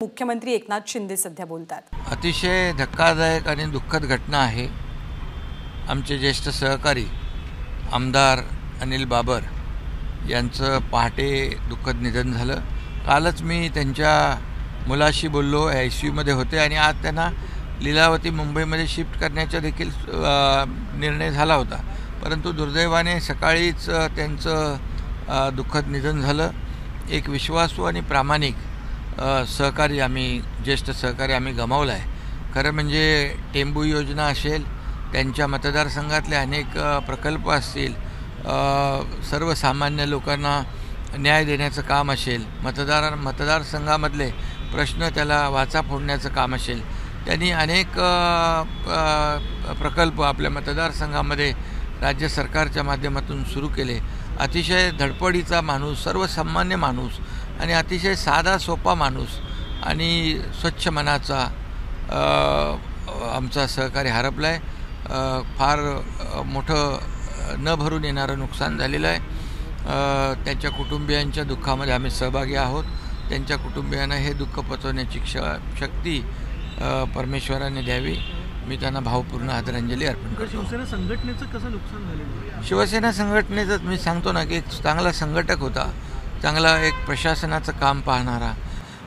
मुख्यमंत्री एकनाथ शिंदे सध्या बोलतात। अतिशय धक्कादायक आणि दुःखद घटना आहे। आमचे ज्येष्ठ सहकारी आमदार अनिल बाबर यांचं पहाटे दुःखद निधन झालं। कालच मी त्यांच्या मुलाशी बोललो, ICUमध्ये होते आणि आज त्यांना लीलावती मुंबईमध्ये शिफ्ट करण्याचा देखील निर्णय झाला होता, परंतु दुर्दैवाने सकाळीच त्यांचं दुःखद निधन झालं। एक विश्वासू आणि प्रामाणिक सहकारी ज्येष्ठ सहकारी आम्ही गमावला आहे। खरं म्हणजे टेंबू योजना असेल, त्यांच्या मतदारसंघातले अनेक प्रकल्प असतील, सर्वसामान्य लोकांना न्याय देण्याचं काम असेल, मतदारसंघामधले प्रश्न त्याला वाचा फोडण्याचं काम असेल, त्यांनी अनेक प्रकल्प आपल्या मतदारसंघामध्ये राज्य सरकारच्या माध्यमातून सुरू केले। अतिशय धडपडीचा माणूस, सर्वसामान्य माणूस आणि अतिशय साधा सोपा माणूस आणि स्वच्छ मनाचा आमचा सहकारी हरपला आहे। फार मोठं न भरून येणारं नुकसान झालेलं आहे। त्यांच्या कुटुंबियांच्या दुःखामध्ये आम्ही सहभागी आहोत। त्यांच्या कुटुंबियांना हे दुःख पचवण्याची शक्ती परमेश्वराने द्यावी, मी त्यांना भावपूर्ण आदरांजली अर्पण करतो। शिवसेना संघटनेचं कसं नुकसान झालेलं? शिवसेना संघटनेचं मी सांगतो ना की एक चांगला संघटक होता, चांगला एक प्रशासनाचं काम पाहणारा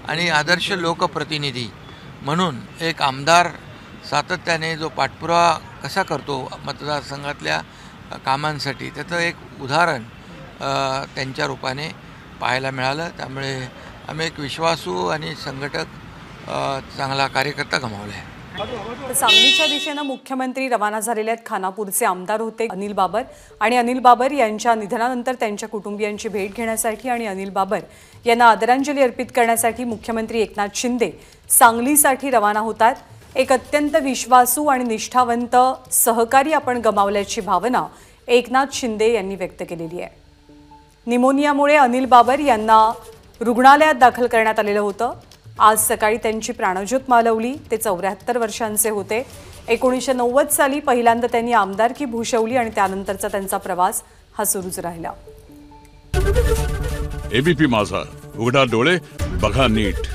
आणि आदर्श लोकप्रतिनिधी म्हणून एक आमदार सातत्याने जो पाठपुरावा कसा करतो मतदारसंघातल्या कामांसाठी, त्याचं एक उदाहरण त्यांच्या रूपाने पाहायला मिळालं। त्यामुळे आम्ही एक विश्वासू आणि संघटक चांगला कार्यकर्ता गमावला आहे। सांगलीच्या दिशेने मुख्यमंत्री रवाना झालेले आहेत। खानापूरचे आमदार होते अनिल बाबर आणि अनिल बाबर यांच्या निधनानंतर त्यांच्या कुटुंबियांची भेट घेण्यासाठी आणि अनिल बाबर यांना आदरांजली अर्पित करण्यासाठी मुख्यमंत्री एकनाथ शिंदे सांगलीसाठी रवाना होतात। एक अत्यंत विश्वासू आणि निष्ठावंत सहकारी आपण गमावल्याची भावना एकनाथ शिंदे यांनी व्यक्त केलेली आहे। निमोनियामुळे अनिल बाबर यांना रुग्णालयात दाखल करण्यात आलेलं होतं। आज सकाळी त्यांची प्राणज्योत मालवली। ते 74 वर्षांचे होते। 1990 साली पहिल्यांदा त्यांनी आमदारकी भूषवली आणि त्यानंतरचा त्यांचा प्रवास हा सुरूच राहिला। ABP माझा, उघडा डोळे बघा नीट।